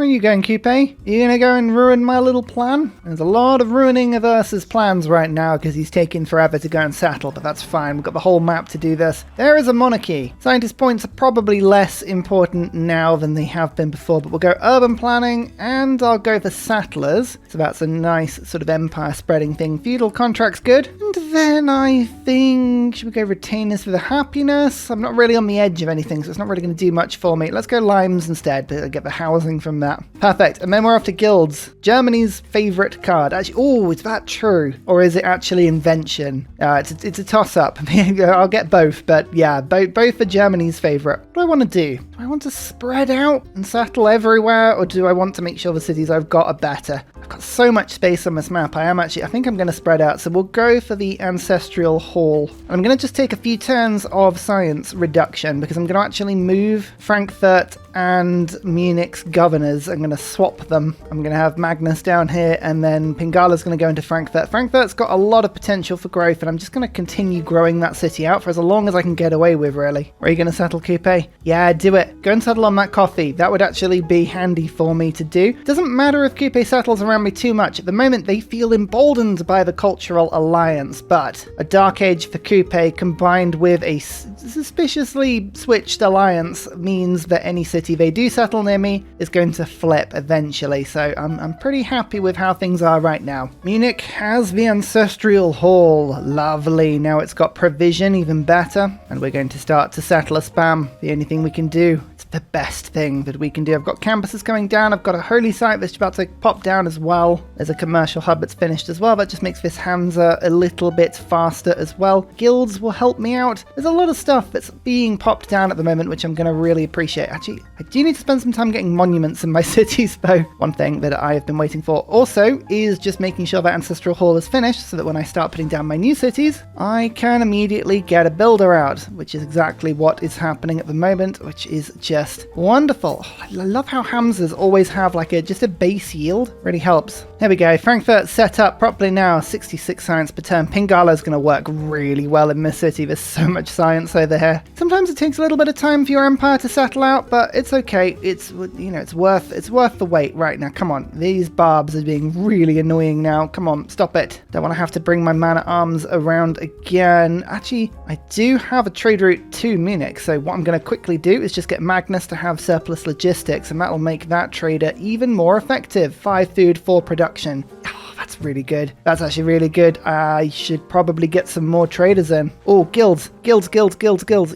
Where are you going, Kupe? Are you going to go and ruin my little plan? There's a lot of ruining of Ursa's plans right now because he's taking forever to go and settle, but that's fine. We've got the whole map to do this. There is a monarchy. Scientist points are probably less important now than they have been before, but we'll go urban planning and I'll go for settlers. So that's a nice sort of empire spreading thing. Feudal contracts, good. And then I think, should we go retainers for the happiness? I'm not really on the edge of anything, so it's not really going to do much for me. Let's go limes instead to get the housing from that. Perfect. And then we're off to guilds. Germany's favorite card. Actually, oh, is that true? Or is it actually invention? It's a toss-up. I'll get both, but yeah, both are Germany's favorite. What do I want to do? Do I want to spread out and settle everywhere, or do I want to make sure the cities I've got are better? I've got so much space on this map. I think I'm going to spread out. So we'll go for the ancestral hall. And I'm going to just take a few turns of science reduction because I'm going to actually move Frankfurt and Munich's governors. I'm going to swap them. I'm going to have Magnus down here, and then Pingala's going to go into Frankfurt. Frankfurt's got a lot of potential for growth, and I'm just going to continue growing that city out for as long as I can get away with, really. Where are you going to settle, Kupe? Yeah, do it. Go and settle on that coffee. That would actually be handy for me to do. Doesn't matter if Kupe settles around me too much. At the moment, they feel emboldened by the cultural alliance, but a dark age for Kupe combined with a suspiciously switched alliance means that any city they do settle near me is going to flip eventually, so I'm pretty happy with how things are right now. Munich has the ancestral hall. Lovely. Now it's got provision, even better, and we're going to start to settle a spam. The only thing we can do. It's the best thing that we can do. I've got campuses coming down. I've got a holy site that's about to pop down as well. There's a commercial hub that's finished as well. That just makes this Hanza a little bit faster as well. Guilds will help me out. There's a lot of stuff that's being popped down at the moment, which I'm going to really appreciate. Actually, I do need to spend some time getting monuments in my cities, though. One thing that I have been waiting for also is just making sure that Ancestral Hall is finished so that when I start putting down my new cities, I can immediately get a builder out, which is exactly what is happening at the moment, which is just wonderful. Oh, I love how Hanzas always have like just a base yield. Really helps. There we go. Frankfurt set up properly now. 66 science per turn. Pingala is going to work really well in this city. There's so much science over here. Sometimes it takes a little bit of time for your empire to settle out, but it's okay. It's worth the wait right now. Come on. These barbs are being really annoying now. Come on, stop it. Don't want to have to bring my man-at-arms around again. Actually, I do have a trade route to Munich, so what I'm going to quickly do is just get Magnus to have surplus logistics, and that'll make that trader even more effective. 5 food, 4 production. Oh, that's really good. That's actually really good. I should probably get some more traders in. Oh, guilds.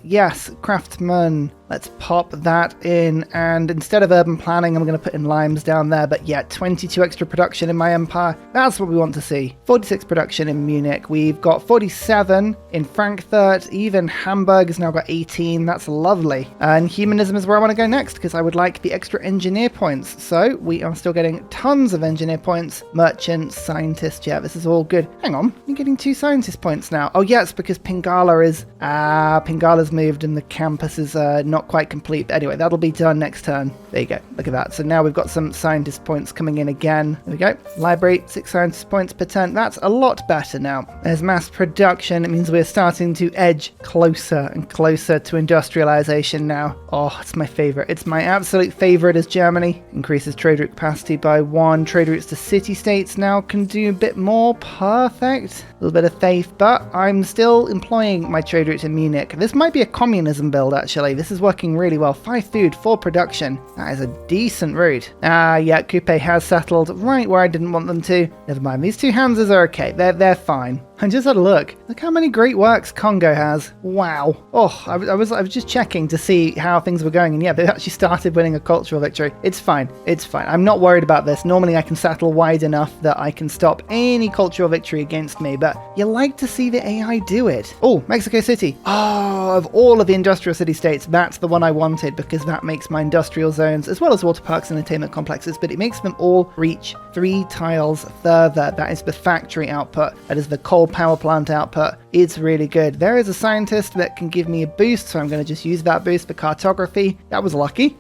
Yes, craftsman. Let's pop that in, and instead of urban planning, I'm going to put in limes down there, but yeah, 22 extra production in my empire. That's what we want to see. 46 production in Munich. We've got 47 in Frankfurt. Even Hamburg has now got 18. That's lovely. And humanism is where I want to go next, because I would like the extra engineer points. So we are still getting tons of engineer points. Merchant, scientist, yeah, this is all good. Hang on, you're getting 2 scientist points now. Oh yeah, it's because Pingala's moved and the campus is not quite complete. Anyway, that'll be done next turn. There you go. Look at that. So now we've got some scientist points coming in again. There we go. Library, 6 scientist points per turn. That's a lot better now. There's mass production. It means we're starting to edge closer and closer to industrialization now. Oh, it's my favorite. It's my absolute favorite is Germany. Increases trade route capacity by 1. Trade routes to city-states now can do a bit more. Perfect. A little bit of faith, but I'm still employing my trade route in Munich. This might be a communism build, actually. This is working really well. 5 food, 4 production. That is a decent route. Yeah, Kupe has settled right where I didn't want them to. Never mind. These 2 Hanzas are okay. They're fine. I just had a look. Look how many great works Kongo has. Wow. Oh, I was just checking to see how things were going, and yeah, they actually started winning a cultural victory. It's fine. It's fine. I'm not worried about this. Normally I can settle wide enough that I can stop any cultural victory against me, but you like to see the AI do it. Oh, Mexico City. Oh, of all of the industrial city-states, that's the one I wanted, because that makes my industrial zones, as well as water parks and entertainment complexes, but it makes them all reach 3 tiles further. That is the factory output. That is the coal power plant output. It's really good. There is a scientist that can give me a boost, so I'm going to just use that boost for cartography. That was lucky.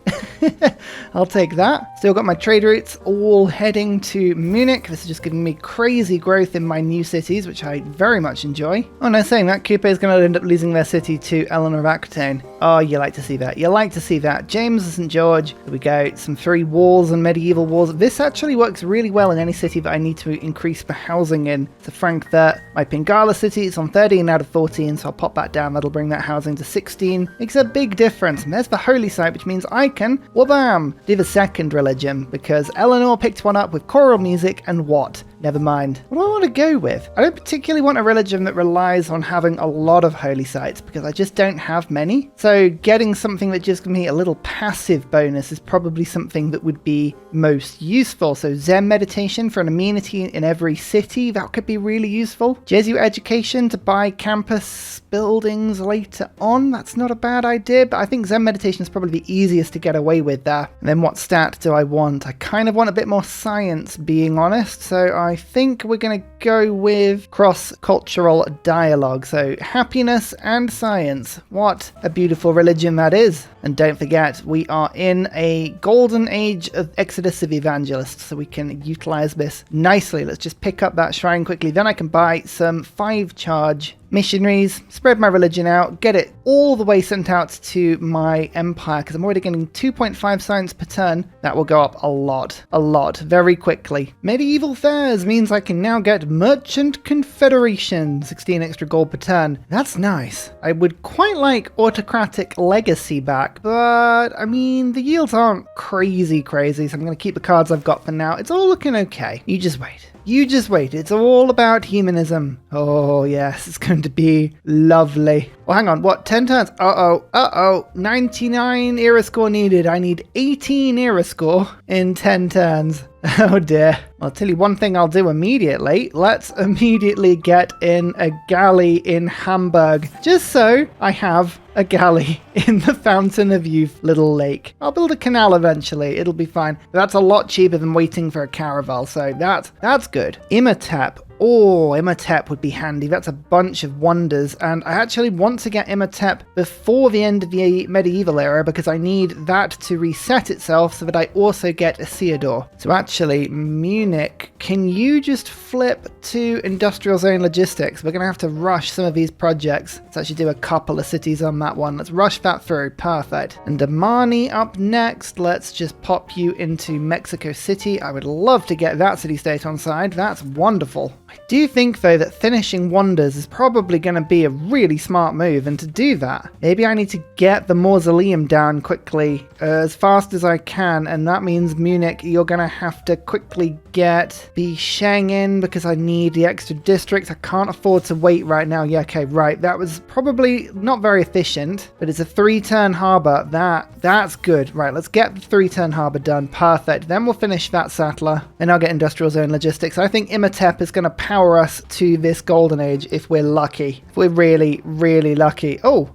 I'll take that. Still got my trade routes all heading to Munich. This is just giving me crazy growth in my new cities, which I very much enjoy. Oh no, saying that, Kupe is going to end up losing their city to Eleanor of Aquitaine. Oh, you like to see that. You like to see that. James St. George. There we go. Some 3 walls and medieval walls. This actually works really well in any city that I need to increase the housing in. So Frankfurt, my Pingala city, it's on 13 out of 14, so I'll pop that down. That'll bring that housing to 16. Makes a big difference. And there's the holy site, which means I can, wabam, do the second religion, because Eleanor picked one up with choral music and what? Never mind. What do I want to go with? I don't particularly want a religion that relies on having a lot of holy sites because I just don't have many. So getting something that just gives me a little passive bonus is probably something that would be most useful. So Zen meditation for an amenity in every city, that could be really useful. Jesuit education to buy campus buildings later on, that's not a bad idea, but I think Zen meditation is probably the easiest to get away with there. And then what stat do I want? I kind of want a bit more science, being honest, so I think we're going to go with cross-cultural dialogue. So happiness and science. What a beautiful religion that is. And don't forget, we are in a golden age of Exodus of Evangelists, so we can utilize this nicely. Let's just pick up that shrine quickly. Then I can buy some 5-charge missionaries, spread my religion out, get it all the way sent out to my empire, because I'm already getting 2.5 science per turn. That will go up a lot, very quickly. Medieval fairs means I can now get merchant confederation, 16 extra gold per turn. That's nice. I would quite like autocratic legacy back, but I mean, the yields aren't crazy, so I'm going to keep the cards I've got for now. It's all looking okay. You just wait. It's all about humanism. Oh yes, it's going to be lovely. Well, hang on, what, 10 turns? Uh-oh, 99 era score needed. I need 18 era score in 10 turns. Oh dear. I'll tell you one thing I'll do immediately. Let's immediately get in a galley in Hamburg, just so I have a galley in the Fountain of Youth little lake. I'll build a canal eventually, it'll be fine. That's a lot cheaper than waiting for a caravel, so that's good. Imhotep. Oh, Imhotep would be handy. That's a bunch of wonders, and I actually want to get Imhotep before the end of the medieval era because I need that to reset itself so that I also get Isildur. So actually, Munich, can you just flip to industrial zone logistics? We're going to have to rush some of these projects. Let's actually do a couple of cities on that one. Let's rush that through. Perfect. And Damani up next. Let's just pop you into Mexico City. I would love to get that city-state on side. That's wonderful. I do think, though, that finishing wonders is probably going to be a really smart move, and to do that, maybe I need to get the mausoleum down quickly as fast as I can, and that means Munich, you're going to have to quickly get the Schengen because I need the extra districts. I can't afford to wait right now. Yeah, okay, right. That was probably not very efficient, but it's a 3-turn harbour. That's good. Right, let's get the 3-turn harbour done. Perfect. Then we'll finish that settler, and I'll get industrial zone logistics. I think Imhotep is going to power us to this golden age if we're lucky. If we're really, really lucky. Oh,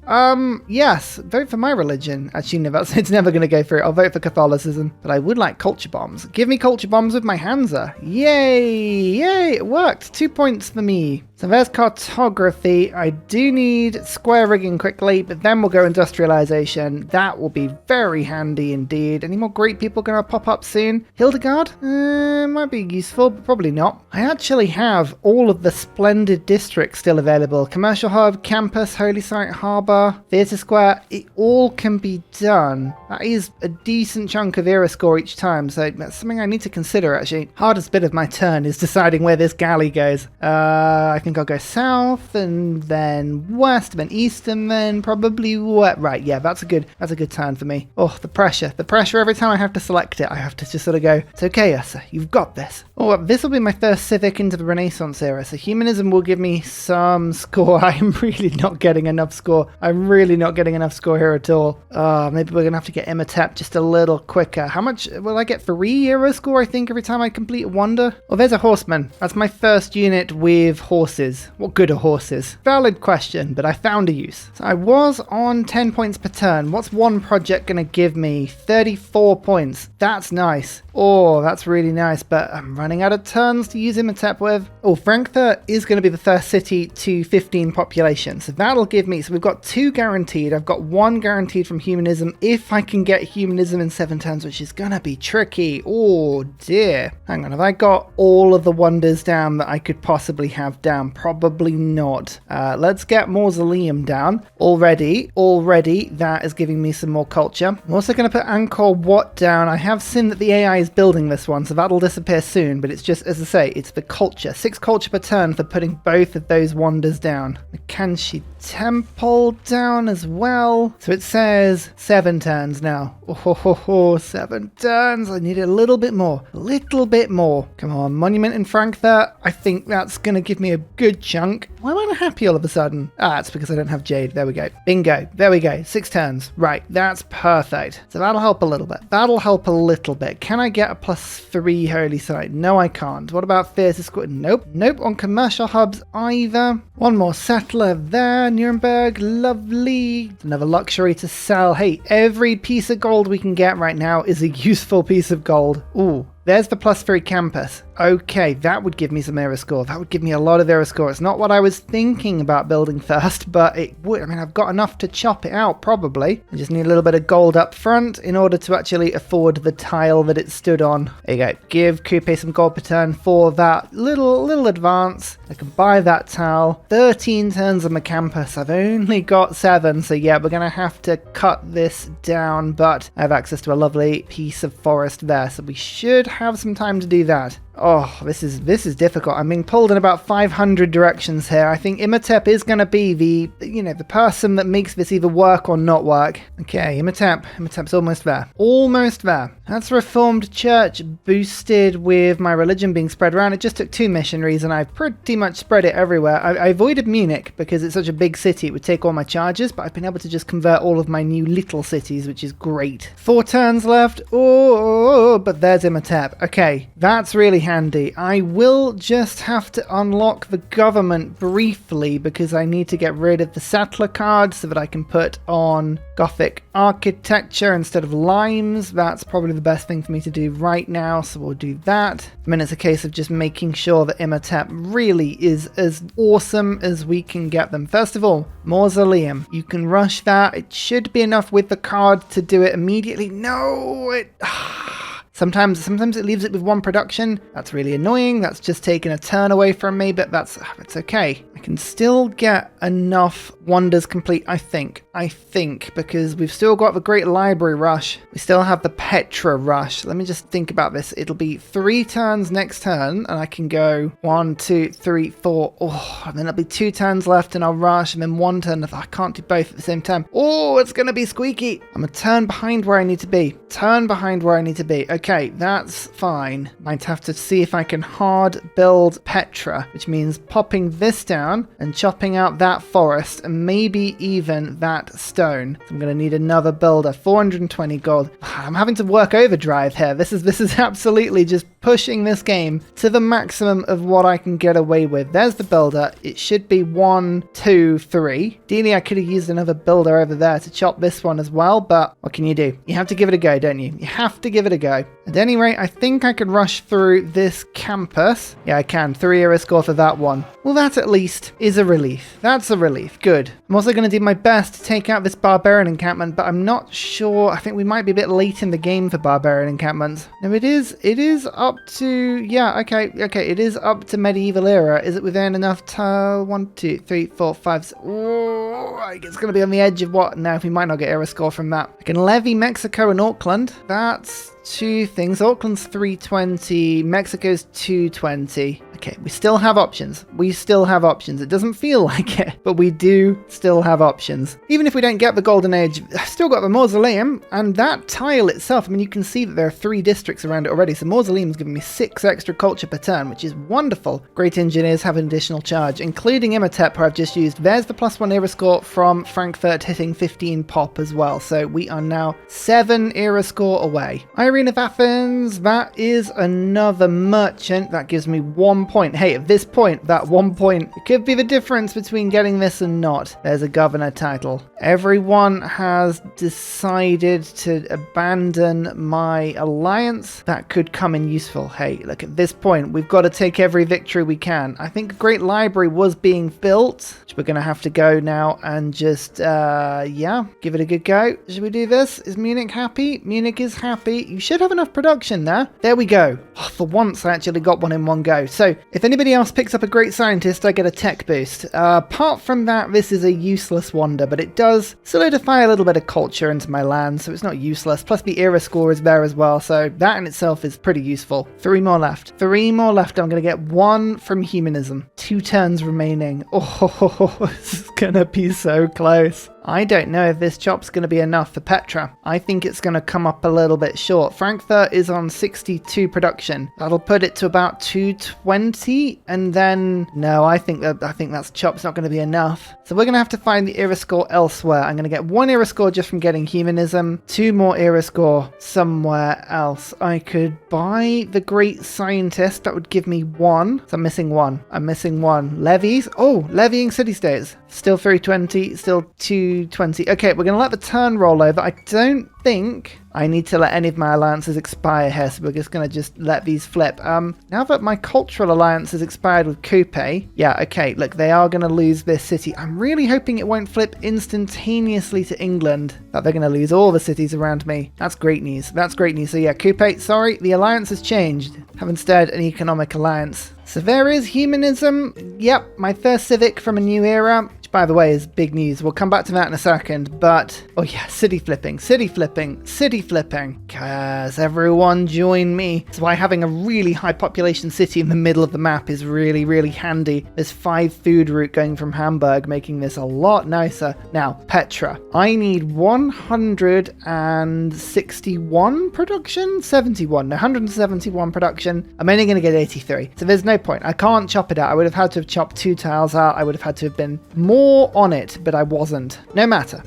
yes, vote for my religion. Actually, no, it's never going to go through. I'll vote for Catholicism, but I would like culture bombs. Give me culture bombs with my Hanza. Yay, it worked. 2 points for me. So there's cartography. I do need square rigging quickly, but then we'll go industrialization. That will be very handy indeed. Any more great people going to pop up soon? Hildegard? Might be useful, but probably not. I actually have all of the splendid districts still available. Commercial hub, campus, holy site, harbour, theatre square. It all can be done. That is a decent chunk of era score each time, so that's something I need to consider actually. Hardest bit of my turn is deciding where this galley goes. I think I'll go south and then west and then east and then probably west. Right, yeah, that's a good turn for me. Oh, the pressure every time I have to select it. I have to just sort of go, it's okay, Ursa, you've got this. Oh, this will be my first civic into the Renaissance era, so humanism will give me some score. I'm really not getting enough score. Here at all. Maybe we're gonna have to get Imhotep just a little quicker. How much will I get? 3 era score, I think, every time I complete a wonder? Oh, there's a horseman. That's my first unit with horses. What good are horses? Valid question, but I found a use. So I was on 10 points per turn. What's one project gonna give me? 34 points. That's nice. Oh, that's really nice, but I'm running out of turns to use Imhotep with. Oh, Frankfurt is going to be the first city to 15 population, so that'll give me, so we've got 2 guaranteed. I've got 1 guaranteed from humanism if I can get humanism in 7 turns, which is going to be tricky. Oh dear. Hang on, have I got all of the wonders down that I could possibly have down? down? Probably not. Let's get Mausoleum down. Already, that is giving me some more culture. I'm also going to put Angkor Wat down. I have seen that the AI is building this one, so that'll disappear soon, but it's just, as I say, it's the culture. 6 culture per turn for putting both of those wonders down. The Kanshi Temple down as well. So it says 7 turns now. 7 turns. I need a little bit more. A little bit more. Come on, Monument in Frankfurt. I think that's going to give me a good chunk. Why am I not happy all of a sudden? It's because I don't have Jade. There we go. Bingo. There we go. 6 turns. Right, that's perfect. So that'll help a little bit. That'll help a little bit. Can I get a +3 Holy Site? No, I can't. What about Fierce Squid? Nope. Nope on commercial hubs either. One more settler there. Nuremberg. Lovely. Another luxury to sell. Hey, every piece of gold we can get right now is a useful piece of gold. Ooh. There's the +3 campus. Okay, that would give me some Era Score. That would give me a lot of Era Score. It's not what I was thinking about building first, but it would. I mean, I've got enough to chop it out, probably. I just need a little bit of gold up front in order to actually afford the tile that it stood on. There you go. Give Kupe some gold per turn for that little advance. I can buy that tile. 13 turns on the campus. I've only got 7, so yeah, we're going to have to cut this down, but I have access to a lovely piece of forest there, so we should have some time to do that. Oh, this is difficult. I'm being pulled in about 500 directions here. I think Imhotep is going to be the person that makes this either work or not work. Okay, Imhotep's almost there. Almost there. That's a Reformed Church boosted with my religion being spread around. It just took 2 missionaries and I've pretty much spread it everywhere. I avoided Munich because it's such a big city. It would take all my charges, but I've been able to just convert all of my new little cities, which is great. 4 turns left. Oh, but there's Imhotep. Okay, that's really handy. I will just have to unlock the government briefly because I need to get rid of the settler card so that I can put on Gothic architecture instead of limes. That's probably the best thing for me to do right now, so we'll do that. I mean, it's a case of just making sure that Imhotep really is as awesome as we can get them. First of all, Mausoleum. You can rush that. It should be enough with the card to do it immediately. No, Sometimes it leaves it with 1 production. That's really annoying. That's just taking a turn away from me, but it's okay. I can still get enough wonders complete, I think, because we've still got the Great Library Rush. We still have the Petra Rush. Let me just think about this. It'll be 3 turns next turn, and I can go 1, 2, 3, 4. Oh, and then it'll be 2 turns left, and I'll rush, and then 1 turn. I can't do both at the same time. Oh, it's going to be squeaky. I'm a turn behind where I need to be. Okay, that's fine. Might have to see if I can hard build Petra, which means popping this down and chopping out that forest and maybe even that stone. So I'm going to need another builder. 420 gold. I'm having to work overdrive here. This is absolutely just pushing this game to the maximum of what I can get away with. There's the builder. It should be 1, 2, 3. Ideally, I could have used another builder over there to chop this one as well, but what can you do? You have to give it a go, don't you? You have to give it a go. At any rate, I think I can rush through this campus. Yeah, I can. 3 Era Score for that one. Well, that at least is a relief. That's a relief. Good. I'm also going to do my best to take out this barbarian encampment, but I'm not sure. I think we might be a bit late in the game for barbarian encampments. No, it is up to, yeah, okay, it is up to medieval era. Is it within enough to 1, 2, 3, 4, 5, 6. Oh, it's going to be on the edge of what? Now, we might not get Era Score from that. I can levy Mexico and Auckland. That's 2 things. Auckland's 320, Mexico's 220. Okay, we still have options. It doesn't feel like it, but we do still have options. Even if we don't get the Golden Age, I've still got the Mausoleum, and that tile itself, I mean, you can see that there are 3 districts around it already, so Mausoleum's giving me 6 extra culture per turn, which is wonderful. Great engineers have an additional charge, including Imhotep, who I've just used. There's the +1 Era Score from Frankfurt hitting 15 pop as well, so we are now 7 Era Score away. Irene of Athens, that is another merchant. That gives me 1 point. Hey, at this point, that 1 point, it could be the difference between getting this and not. There's a governor title. Everyone has decided to abandon my alliance. That could come in useful. Hey, look, at this point, we've got to take every victory we can. I think a great library was being built, which we're going to have to go now and just, yeah, give it a good go. Should we do this? Is Munich happy? Munich is happy. you should have enough production there. There we go. Oh, for once, I actually got one in one go. So if anybody else picks up a great scientist, I get a tech boost. Apart from that, this is a useless wonder, but it does solidify a little bit of culture into my land, so it's not useless. Plus the era score is there as well, so that in itself is pretty useful. 3 more left. 3 more left. I'm going to get 1 from humanism. 2 turns remaining. Oh, this is going to be so close. I don't know if this chop's going to be enough for Petra. I think it's going to come up a little bit short. Frankfurt is on 62 production. That'll put it to about 220, and then no, I think that's chop's not going to be enough. So we're going to have to find the era score elsewhere. I'm going to get 1 era score just from getting humanism, 2 more era score somewhere else. I could buy the great scientist. That would give me 1. So I'm missing 1. I'm missing 1. Levies. Oh, levying city-states. Still 320, still 220. Okay, we're going to let the turn roll over. I don't think I need to let any of my alliances expire here, so we're just going to let these flip. Now that my cultural alliance has expired with Kupe, yeah, okay, look, they are going to lose this city. I'm really hoping it won't flip instantaneously to England, that they're going to lose all the cities around me. That's great news. That's great news. So yeah, Kupe, sorry, the alliance has changed. Have instead an economic alliance. So there is humanism. Yep, my first civic from a new era, which by the way is big news. We'll come back to that in a second, but oh yeah, city flipping, city flipping, city flipping. Yes, everyone join me. That's why having a really high population city in the middle of the map is really, really handy. There's 5 food route going from Hamburg, making this a lot nicer. Now, Petra, I need 161 production? 71, no, 171 production. I'm only going to get 83, so there's no point. I can't chop it out. I would have had to have chopped 2 tiles out. I would have had to have been more on it, but I wasn't. No matter,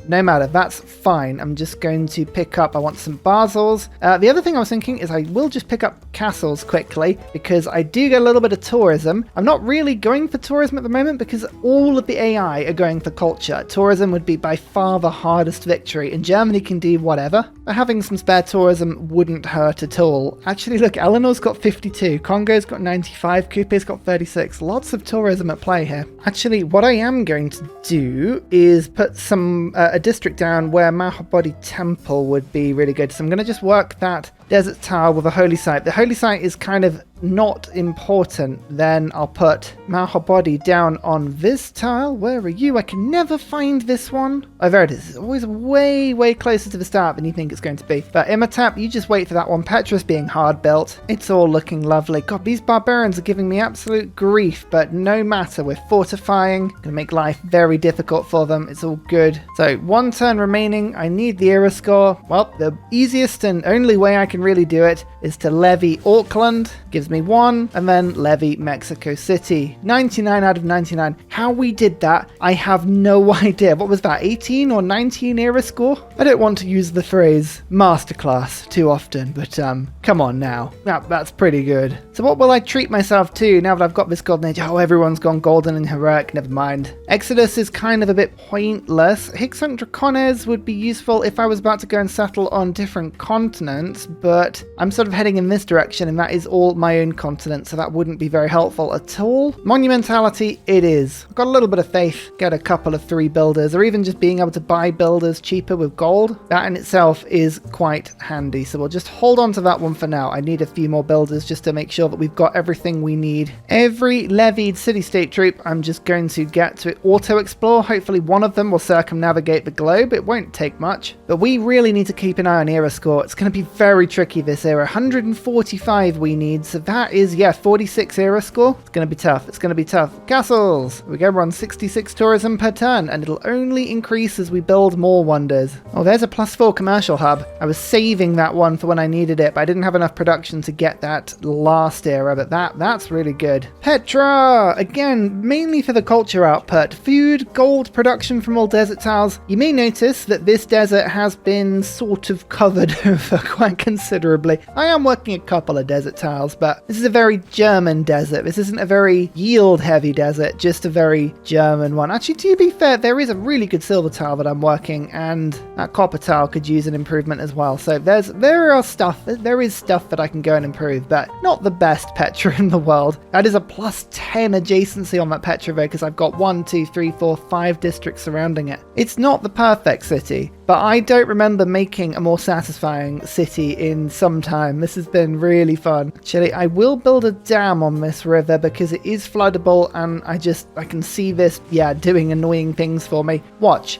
that's fine. I'm just going to pick up, I want some Basels. The other thing I was thinking is I will just pick up castles quickly, because I do get a little bit of tourism. I'm not really going for tourism at the moment because all of the AI are going for culture. Tourism would be by far the hardest victory, and Germany can do whatever. But having some spare tourism wouldn't hurt at all. Actually, look, Eleanor's got 52, Kongo's got 95, Kupe's got 36. Lots of tourism at play here. Actually, what I am going to do is put some a district down where Mahabodhi Temple would be really good. So I'm going to just work that desert tile with a holy site. The holy site is kind of not important. Then I'll put Mahabodhi down on this tile. Where are you? I can never find this one. Oh, there it is. It's always way, way closer to the start than you think it's going to be. But Imhotep, you just wait for that one. Petra's being hard built. It's all looking lovely. God, these barbarians are giving me absolute grief, but no matter. We're fortifying. Gonna make life very difficult for them. It's all good. So 1 turn remaining. I need the era score. Well, the easiest and only way I can really do it is to levy Auckland. Gives me 1, and then levy Mexico City. 99 out of 99. How we did that, I have no idea. What was that, 18 or 19 era score? I don't want to use the phrase masterclass too often, but come on now. That's pretty good. So what will I treat myself to now that I've got this golden age? Oh, everyone's gone golden and heroic. Never mind. Exodus is kind of a bit pointless. Hicksunk Dracones would be useful if I was about to go and settle on different continents, but I'm sort of heading in this direction, and that is all my own continent, so that wouldn't be very helpful at all. Monumentality, it is. I've got a little bit of faith. Get a couple of 3 builders, or even just being able to buy builders cheaper with gold. That in itself is quite handy, so we'll just hold on to that one for now. I need a few more builders just to make sure that we've got everything we need. Every levied city-state troop, I'm just going to get to auto-explore. Hopefully one of them will circumnavigate the globe. It won't take much, but we really need to keep an eye on era score. It's going to be very tricky this era. 145 we need, so that is, yeah, 46 era score. It's going to be tough. It's going to be tough. Castles. We go, we're on 66 tourism per turn, and it'll only increase as we build more wonders. Oh, there's a +4 commercial hub. I was saving that one for when I needed it, but I didn't have enough production to get that last era, but that's really good. Petra! Again, mainly for the culture output. Food, gold production from all desert tiles. You may notice that this desert has been sort of covered over quite considerably. I am working a couple of desert tiles, but this is a very German desert. This isn't a very yield-heavy desert, just a very German one. Actually, to be fair, there is a really good silver tile that I'm working, and that copper tile could use an improvement as well. So there is stuff that I can go and improve, but not the best Petra in the world. That is a +10 adjacency on that Petra though, because I've got 1, 2, 3, 4, 5 districts surrounding it. It's not the perfect city, but I don't remember making a more satisfying city in some time. This has been really fun. Actually, I will build a dam on this river because it is floodable, and I can see this, doing annoying things for me. Watch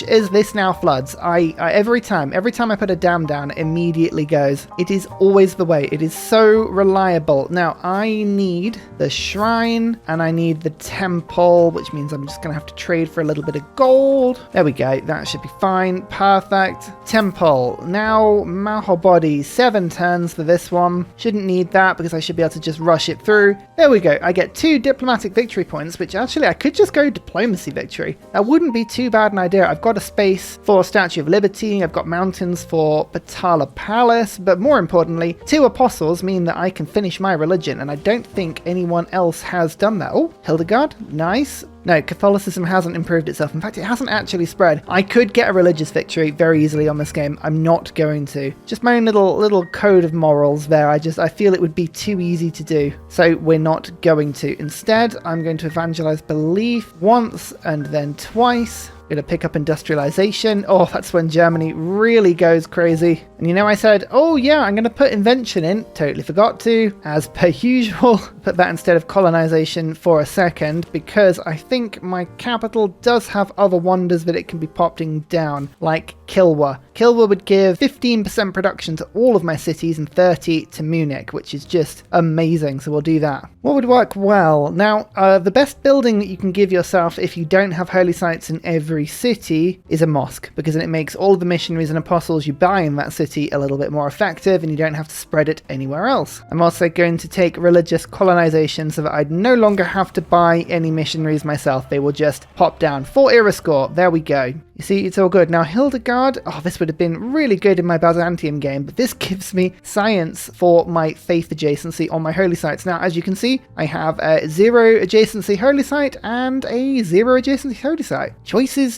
as this now floods. I every time I put a dam down, it immediately goes. It is always the way. It is so reliable. Now, I need the shrine and I need the temple, which means I'm just going to have to trade for a little bit of gold. There we go. That should be fine. Perfect. Temple. Now, Maho body. 7 turns for this one. Shouldn't need that because I should be able to just rush it through. There we go. I get 2 diplomatic victory points, which actually I could just go diplomacy victory. That wouldn't be too bad an idea. I've got a space for Statue of Liberty. I've got mountains for Patala Palace, but more importantly, 2 apostles mean that I can finish my religion, and I don't think anyone else has done that. Oh, Hildegard, nice. No, Catholicism hasn't improved itself. In fact, it hasn't actually spread. I could get a religious victory very easily on this game. I'm not going to. Just my own little code of morals there. I feel it would be too easy to do. So we're not going to. Instead, I'm going to evangelize belief once and then twice. Going to pick up industrialization. Oh, that's when Germany really goes crazy. And I said, oh yeah, I'm going to put invention in. Totally forgot to, as per usual. Put that instead of colonization for a second, because I think my capital does have other wonders that it can be popping down, like Kilwa. Kilwa would give 15% production to all of my cities and 30 to Munich, which is just amazing. So we'll do that. What would work well? Now, the best building that you can give yourself if you don't have holy sites in every city is a mosque, because then it makes all of the missionaries and apostles you buy in that city a little bit more effective, and you don't have to spread it anywhere else. I'm also going to take religious colonization so that I no longer have to buy any missionaries myself. They will just pop down. 4 Era Score. There we go. You see, it's all good. Now, Hildegard, this would have been really good in my Byzantium game, but this gives me science for my faith adjacency on my holy sites. Now, as you can see, I have a 0 adjacency holy site and a 0 adjacency holy site. Choices.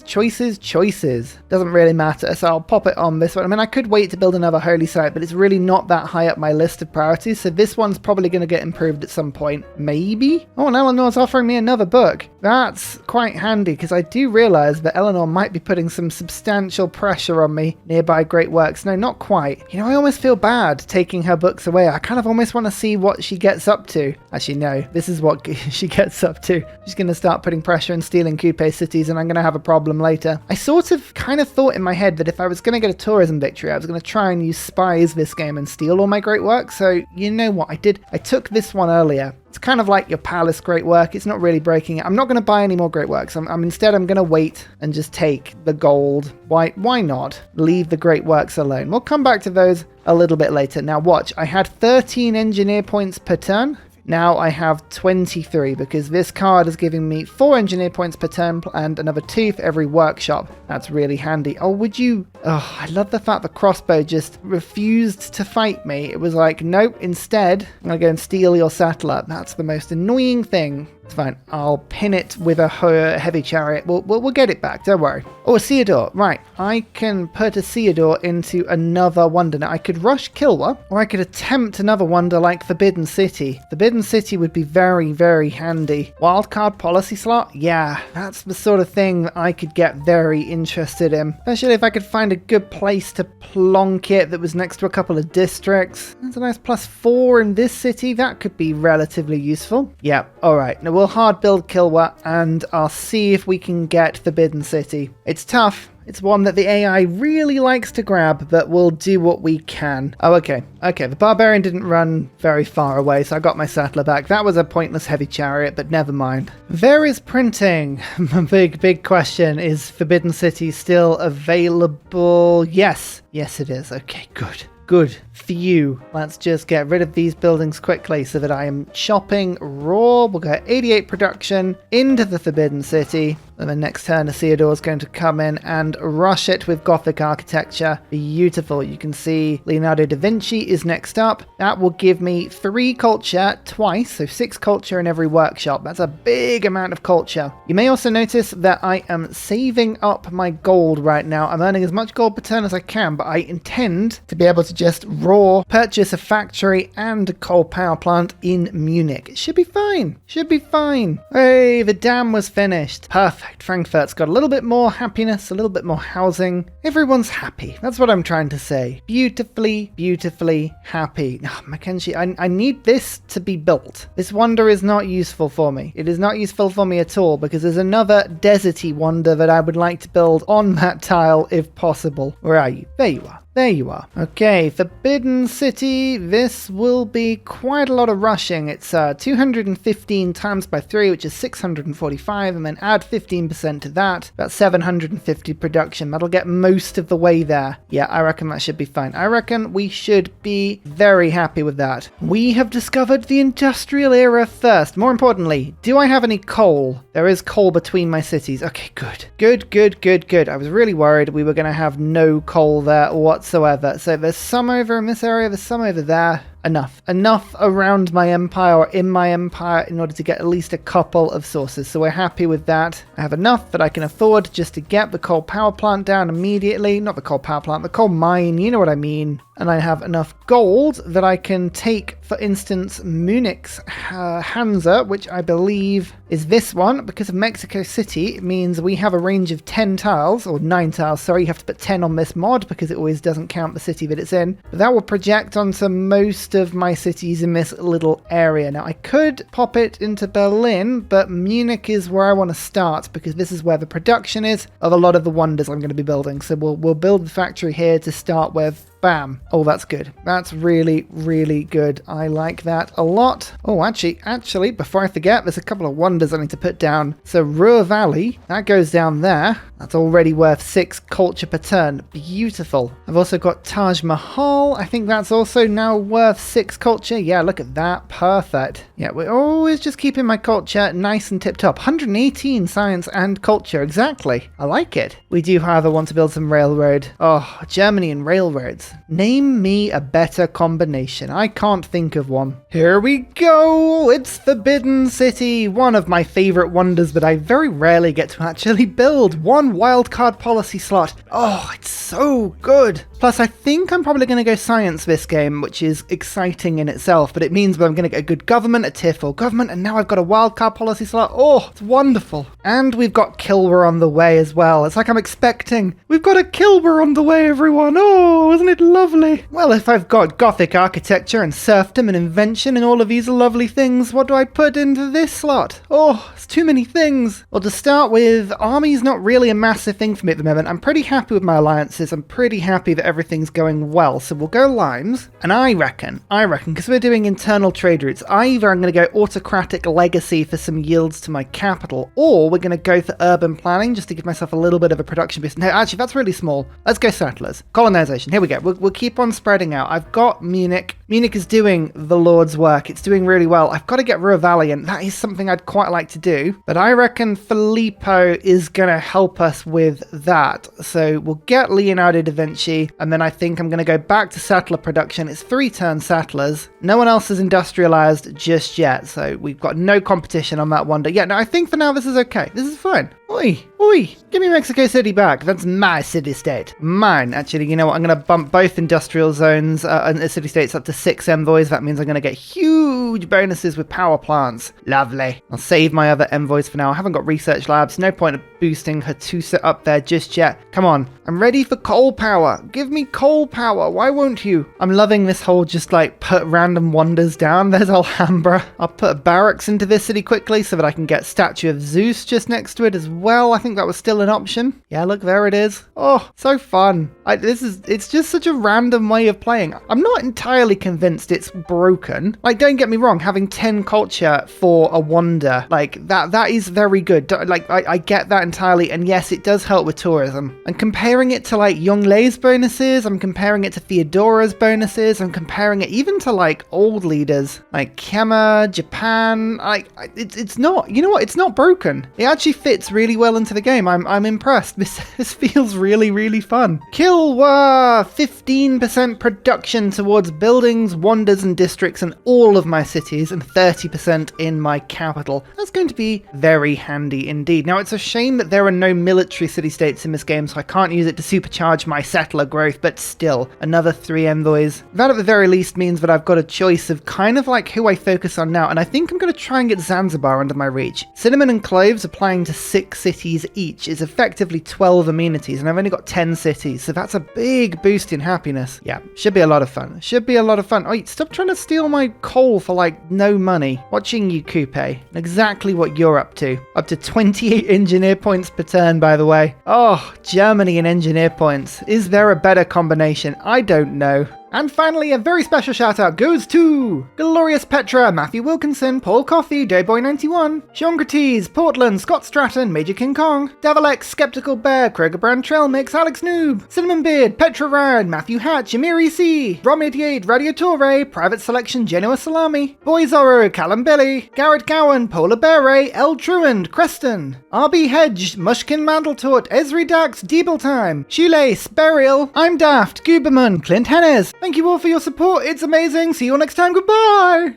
Doesn't really matter, so I'll pop it on this one. I mean, I could wait to build another holy site, but it's really not that high up my list of priorities, so this one's probably going to get improved at some point. Maybe? Oh, and Eleanor's offering me another book. That's quite handy, because I do realize that Eleanor might be putting some substantial pressure on me. Nearby great works. No, not quite. I almost feel bad taking her books away. I kind of almost want to see what she gets up to. Actually, no, this is what she gets up to. She's going to start putting pressure and stealing Kupe cities, and I'm going to have a problem later. I sort of kind of thought in my head that if I was going to get a tourism victory, I was going to try and use spies this game and steal all my great works. So you know what I did? I took this one earlier. It's kind of like your palace great work. It's not really breaking it. I'm not going to buy any more great works. Instead, I'm going to wait and just take the gold. Why not? Leave the great works alone. We'll come back to those a little bit later. Now watch, I had 13 engineer points per turn. Now I have 23 because this card is giving me 4 engineer points per turn and another 2 for every workshop. That's really handy. Oh, I love the fact the crossbow just refused to fight me. It was like, nope, instead, I'm going to go and steal your settler. That's the most annoying thing. It's fine. I'll pin it with a heavy chariot. We'll get it back. Don't worry. Oh, a Theodore. Right. I can put a Theodore into another wonder. Now, I could rush Kilwa, or I could attempt another wonder like Forbidden City. Forbidden City would be very, very handy. Wildcard policy slot? Yeah, that's the sort of thing that I could get very interested in. Especially if I could find a good place to plonk it that was next to a couple of districts. That's a nice +4 in this city. That could be relatively useful. Yeah, alright. Now, we'll hard build Kilwa, and I'll see if we can get Forbidden City. It's tough. It's one that the AI really likes to grab, but we'll do what we can. Oh, okay. Okay, the barbarian didn't run very far away, so I got my settler back. That was a pointless heavy chariot, but never mind. There is printing. Big question. Is Forbidden City still available? Yes. Yes, it is. Okay, good. Good. Phew. Let's just get rid of these buildings quickly so that I am shopping raw. We'll go 88 production into the Forbidden City. And the next turn, Theodore is going to come in and rush it with Gothic architecture. Beautiful. You can see Leonardo da Vinci is next up. That will give me 3 culture twice, so 6 culture in every workshop. That's a big amount of culture. You may also notice that I am saving up my gold right now. I'm earning as much gold per turn as I can, but I intend to be able to just raw purchase a factory and a coal power plant in Munich. It should be fine. Should be fine. Hey, the dam was finished. Perfect. Perfect. Frankfurt's got a little bit more happiness, a little bit more housing. Everyone's happy. That's what I'm trying to say. Beautifully, beautifully happy. Oh, Mackenzie, I need this to be built. This wonder is not useful for me. It is not useful for me at all because there's another deserty wonder that I would like to build on that tile if possible. Where are you? There you are. There you are. Okay, Forbidden City. This will be quite a lot of rushing. It's 215 times by 3, which is 645, and then add 15% to that. About 750 production. That'll get most of the way there. Yeah, I reckon that should be fine. I reckon we should be very happy with that. We have discovered the industrial era first. More importantly, do I have any coal? There is coal between my cities. Okay, good. Good. I was really worried we were going to have no coal there whatsoever. So there's some over in this area, there's some over there. Enough around my empire or in my empire in order to get at least a couple of sources. So we're happy with that. I have enough that I can afford just to get the coal power plant down immediately. Not the coal power plant, the coal mine, you know what I mean. And I have enough gold that I can take, for instance, Munich's Hanza, which I believe is this one. Because of Mexico City, it means we have a range of 10 tiles, or 9 tiles, sorry. You have to put 10 on this mod because it always doesn't count the city that it's in. But that will project onto most of my cities in this little area. Now, I could pop it into Berlin, but Munich is where I want to start because this is where the production is of a lot of the wonders I'm going to be building. So we'll build the factory here to start with. Bam. Oh, that's good. That's really, really good. I like that a lot. Oh, actually, before I forget, there's a couple of wonders I need to put down. So Ruhr Valley, that goes down there. That's already worth 6 culture per turn. Beautiful. I've also got Taj Mahal. I think that's also now worth 6 culture. Yeah, look at that. Perfect. Yeah, we're always just keeping my culture nice and tip-top. 118 science and culture. Exactly. I like it. We do, however, want to build some railroad. Oh, Germany and railroads. Name me a better combination. I can't think of one. Here we go. It's Forbidden City. One of my favorite wonders that I very rarely get to actually build. One wildcard policy slot. Oh, it's so good. Plus, I think I'm probably going to go science this game, which is exciting in itself, but it means that I'm going to get a good government, a tier 4 government, and now I've got a wildcard policy slot. Oh, it's wonderful. And we've got Kilwer on the way as well. It's like I'm expecting. We've got a Kilwer on the way, everyone. Oh, isn't it lovely? Well, if I've got Gothic architecture and serfdom and invention and all of these lovely things, what do I put into this slot? Oh, it's too many things. Well, to start with, army's not really a massive thing for me at the moment. I'm pretty happy with my alliances. I'm pretty happy that everything's going well. So we'll go limes. And I reckon, because we're doing internal trade routes, either I'm going to go autocratic legacy for some yields to my capital, or we're going to go for urban planning just to give myself a little bit of a production boost. No, actually, that's really small. Let's go settlers. Colonization. Here we go. We'll keep on spreading out. I've got Munich. Munich is doing the Lord's work. It's doing really well. I've got to get Ruhr Valley, and that is something I'd quite like to do. But I reckon Filippo is going to help us with that. So we'll get Leonardo da Vinci, and then I think I'm going to go back to settler production. It's 3-turn settlers. No one else is industrialized just yet, so we've got no competition on that wonder. Yeah, no, I think for now this is okay. This is fine. Oi, give me Mexico City back. That's my city-state. Mine. Actually, you know what? I'm going to bump both industrial zones and city-states up to 6 envoys. That means I'm going to get huge bonuses with power plants. Lovely. I'll save my other envoys for now. I haven't got research labs. No point of boosting Hattusa up there just yet. Come on. I'm ready for coal power. Give me coal power. Why won't you? I'm loving this whole just like put random wonders down. There's Alhambra. I'll put a barracks into this city quickly so that I can get Statue of Zeus just next to it as well. I think that was still an option. Yeah, look, there it is. Oh, so fun. It's just such a random way of playing. I'm not entirely convinced it's broken. Like, don't get me wrong, having 10 culture for a wonder, like that is very good. Like, I get that entirely. And yes, it does help with tourism. I'm comparing it to like Yonglei's bonuses. I'm comparing it to Theodora's bonuses. I'm comparing it even to like old leaders like Kema, Japan. Like, it's not, you know what? It's not broken. It actually fits really well into the game. I'm impressed. This feels really, really fun. Kill Cool, 15% production towards buildings, wonders and districts in all of my cities, and 30% in my capital. That's going to be very handy indeed. Now, it's a shame that there are no military city-states in this game, so I can't use it to supercharge my settler growth, but still, another 3 envoys. That at the very least means that I've got a choice of kind of like who I focus on now, and I think I'm going to try and get Zanzibar under my reach. Cinnamon and cloves applying to 6 cities each is effectively 12 amenities, and I've only got 10 cities, so that's a big boost in happiness. Yeah, should be a lot of fun. Should be a lot of fun. Oh, stop trying to steal my coal for like no money. Watching you, Kupe. Exactly what you're up to. Up to 28 engineer points per turn, by the way. Oh, Germany and engineer points. Is there a better combination? I don't know. And finally, a very special shout out goes to Glorious Petra, Matthew Wilkinson, Paul Coffey, Dayboy91, Sean Portland, Scott Stratton, Major King Kong, Devil Skeptical Bear, Krogerbrand Trail Mix, Alex Noob, Cinnamon Beard, Petra Ryan, Matthew Hatch, Amiri C, Rom88, Radiatore, Private Selection, Genoa Salami, Boy Zorro, Callum Billy, Garrett Gowan, Polar Bear Ray, L. Truand, Creston, RB Hedge, Mushkin Mandeltort, Esri Dax, Deeble Time, Shoelace, Burial, I'm Daft, Guberman, Clint Hennes. Thank you all for your support. It's amazing. See you all next time. Goodbye.